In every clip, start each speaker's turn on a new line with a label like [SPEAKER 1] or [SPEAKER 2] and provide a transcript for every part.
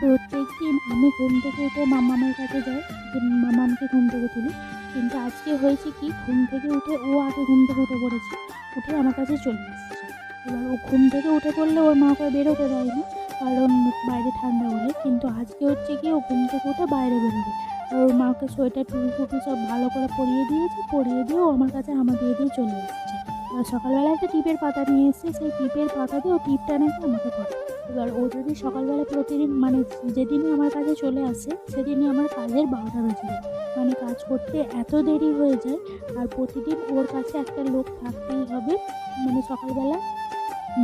[SPEAKER 1] প্রত্যেকদিন আমি ঘুম থেকে উঠে মাম্মামের কাছে যাই, মাম্মামকে ঘুম থেকে তুলি। কিন্তু আজকে হয়েছে কি, ঘুম থেকে উঠে ও আগে ঘুম থেকে উঠে পড়েছে, উঠে আমার কাছে চলে এসেছে। এবার ও ঘুম থেকে উঠে পড়লে ওর মা ওকে বেরোতে দেয় না, কারণ বাইরে ঠান্ডা বলে। কিন্তু আজকে হচ্ছে কি, ও ঘুম থেকে উঠে বাইরে বেরোবে, আর ওর মাকে সোয়েটার টুপি ফুপি সব ভালো করে পরিয়ে দিয়েছে, পরিয়ে দিয়ে ও আমার কাছে হামা দিয়ে দিয়ে চলে এসেছে। আর সকালবেলা একটা টিপের পাতা নিয়ে এসেছে, সেই টিপের পাতা দিয়ে ও টিপটা নাকি আমাকে করে। এবার ও যদি সকালবেলা প্রতিদিন মানে যেদিনই আমার কাছে চলে আসে সেদিনই আমার কাজের 12টা বেজে যায়, মানে কাজ করতে এত দেরি হয়ে যায়। আর প্রতিদিন ওর কাছে একটা লোক থাকতেই হবে, মানে সকালবেলা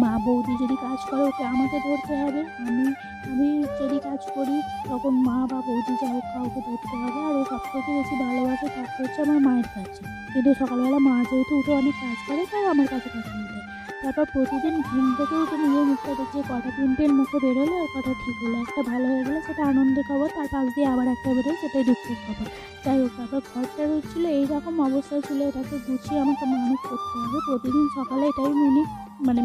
[SPEAKER 1] মা বৌদি যদি কাজ করে ওকে আমাকে ধরতে হবে, আমি আমি যদি কাজ করি তখন মা বা বৌদি যা হোক কাউকে ধরতে হবে। আর ও সবথেকে বেশি ভালোবাসে থাকতে হচ্ছে আমার মায়ের কাছে, কিন্তু সকালবেলা মা যেহেতু উঠে অনেক কাজ করে তাই আমার কাছে থাকতে দেয়। তারপর প্রতিদিন ঘুম থেকে উঠে নিজের মুখটা দেখে কটা পিম্পেল মুখে বেরোলো আর কটা ঠিক হলো, একটা ভালো হয়ে গেলে সেটা আনন্দের খবর, তার পাশ দিয়ে আবার একটা বেরোয় সেটাই দুঃখের খবর। যাই হোক, তারপর ঘরটা হচ্ছিলো এইরকম অবস্থা ছিল, এটাকে গুছিয়ে আমাকে মানুষ করতে হবে প্রতিদিন সকালে, এটাই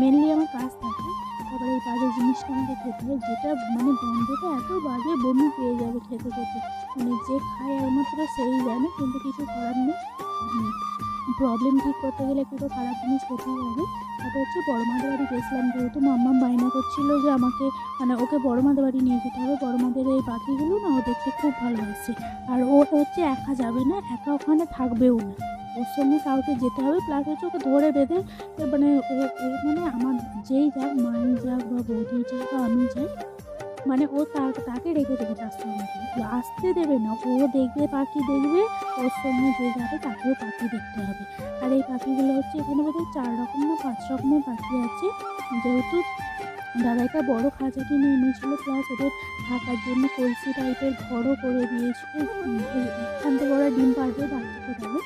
[SPEAKER 1] মেনলি আমার কাজ থাকে। তারপরে এই বাজে জিনিসটা আমাকে খেতে হয়, যেটা মানে গন্ধটা এত বাজে, বমি পেয়ে যাবে খেতে খেতে, মানে যে খায় একমাত্র সেই জানে, কিন্তু কিছু করার নেই। প্রবলেম ঠিক করতে গেলে একটু তো খারাপ জিনিস খেতেই হবে। তারপর হচ্ছে বড় মাদের বাড়ি গেছিলাম, যেহেতু মাম্মাম বায়না করছিল যে আমাকে মানে ওকে বড় মাদের বাড়ি নিয়ে যেতে হবে। বড় মাদের এই পাখিগুলো না ও দেখতে খুব ভালোবাসে, আর ও হচ্ছে একা যাবে না, একা ওখানে থাকবেও না, ওর সঙ্গে কাউকে যেতে হবে। প্লাস হচ্ছে ওকে ধরে বেঁধে মানে ও মানে আমার যেই যাক, মাই যাক বা বৌদি যাক বা আমি যাই, মানে ও তাকে রেখে দেবে তার সঙ্গে, আসতে দেবে না। ও দেখবে পাখি দেখবে, ওর সঙ্গে যে যাবে তাকেও পাখি দেখতে হবে। আর এই পাখিগুলো হচ্ছে এখানে বোধহয় 4 রকম না 5 রকমের পাখি আছে। যেহেতু দাদা একটা বড় খাঁচা কিনে এনেছিল, প্লাস ওদের থাকার জন্য কলসি টাইপের ঘরও করে দিয়েছিল, এখান থেকে ওরা ডিম পারবে বাচ্চা ফোটাবে,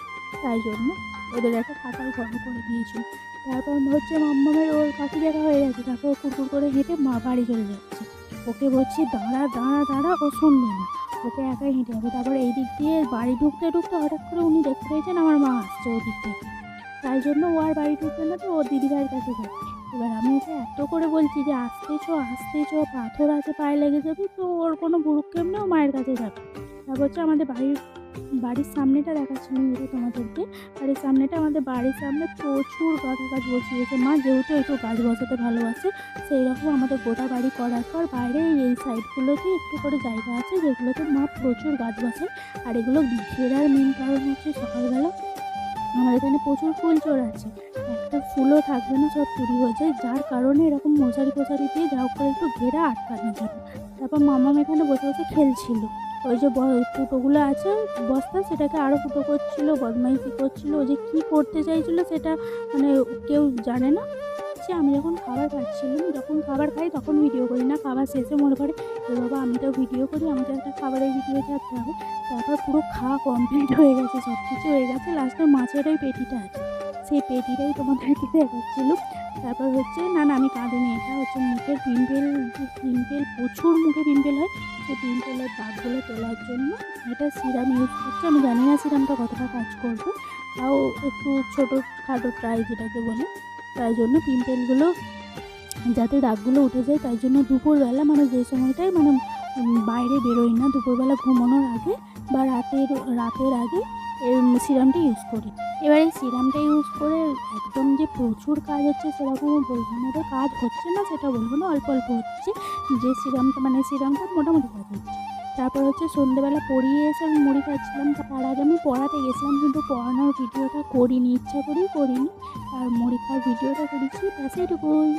[SPEAKER 1] তাই জন্য ওদের একটা থাকার ঘরও করে দিয়েছিল। তারপর হচ্ছে মাম্মামের ওর পাখি দেখা হয়ে গেছে, তারপর কুকুর করে হেঁটে মা বাড়ি চলে যাচ্ছে। ওকে বলছি দাঁড়া দাঁড়া দাঁড়া, ও শুনবে না, ওকে একাই হেঁটে হবে। তারপর এই দিক দিয়ে বাড়ি ঢুকতে ঢুকতে হঠাৎ করে উনি দেখতে পেয়েছেন আমার মা আসছে ওদিক থেকে, তাই জন্য ও আর বাড়ি ঢুকবে না, তো ও দিদিভাইয়ের কাছে যাবে। এবার আমি ওকে এত করে বলছি যে আসতে চ, পাথর আছে পায়ে লেগে যাবে, তো ওর কোনো ভুরুক্ষেপ নেই, ও মায়ের কাছে যাবে। তারপর হচ্ছে আমাদের বাড়ির সামনেটা দেখাচ্ছিলাম যেটা তোমাদেরকে। বাড়ির সামনেটা, আমাদের বাড়ির সামনে প্রচুর গাছ বসিয়েছে মা, যেহেতু একটু গাছ বসাতে ভালোবাসে, সেই রকম আমাদের গোটা বাড়ি করার পর বাইরে এই সাইডগুলোতে একটু করে জায়গা আছে যেগুলোতে মা প্রচুর গাছ বসায়। আর এগুলো ঘেরার মেন কারণ হচ্ছে সকালবেলা আমার এখানে প্রচুর ফুল চোর আছে, একটা ফুলও থাকবে না, সব চুরি হয়ে যায়, যার কারণে এরকম মশারি দিয়ে যা হোক করে একটু ঘেরা আটকানো যাবে। তারপর মামাম এখানে বসে বসে খেলছিল, ওই যে ফুটোগুলো আছে বস্তা, সেটাকে আরও ফুটো করছিল, বদমাইশি করছিল, ও যে কী করতে চাইছিল সেটা মানে কেউ জানে না। আমি যখন খাবার খাই তখন ভিডিও করি না, খাবার শেষে মনে পড়ে যে বাবা আমি তো ভিডিও করি, আমাকে একটা খাবারের ভিডিও ছাড়তে হবে। তারপর পুরো খাওয়া কমপ্লিট হয়ে গেছে, সব কিছু হয়ে গেছে, লাস্টে মাছের ওই পেটিটা আছে, সেই পেটিটাই তোমাদেরকে দেখাচ্ছিল। তারপর হচ্ছে না আমি কাঁদিনি, এটা হচ্ছে মুখের পিম্পেল প্রচুর মুখে পিম্পেল হয়, সেই পিম্পেলের দাগগুলো তোলার জন্য এটা সিরাম ইউজ করছে। আমি জানি না সিরামটা কতটা কাজ করবে, তাও একটু ছোটোখাটো ট্রাই যেটাকে বলে, তাই জন্য পিম্পেলগুলো যাতে দাগগুলো উঠে যায়, তাই জন্য দুপুরবেলা মানে যে সময়টায় মানে বাইরে বেরোই না, দুপুরবেলা ঘুমানোর আগে বা রাতের আগে এই সিরামটা ইউজ করি। এবার এই সিরামটা ইউজ করে একদম যে প্রচুর কাজ হচ্ছে সেরকমও বলবো না, এবার কাজ হচ্ছে না সেটা বলবো না, অল্প অল্প হচ্ছে, যে সিরামটা মোটামুটি কাজ হচ্ছে। তারপর হচ্ছে সন্ধ্যেবেলা পড়িয়ে এসে আমি মুড়ি খাচ্ছিলাম, তার আগে আমি পড়াতে গেছিলাম, কিন্তু পড়ানোর ভিডিওটা করিনি, ইচ্ছা করেই করিনি, আর মুড়ি খাওয়ার ভিডিওটা করেছি, ব্যাস এইটুকুই।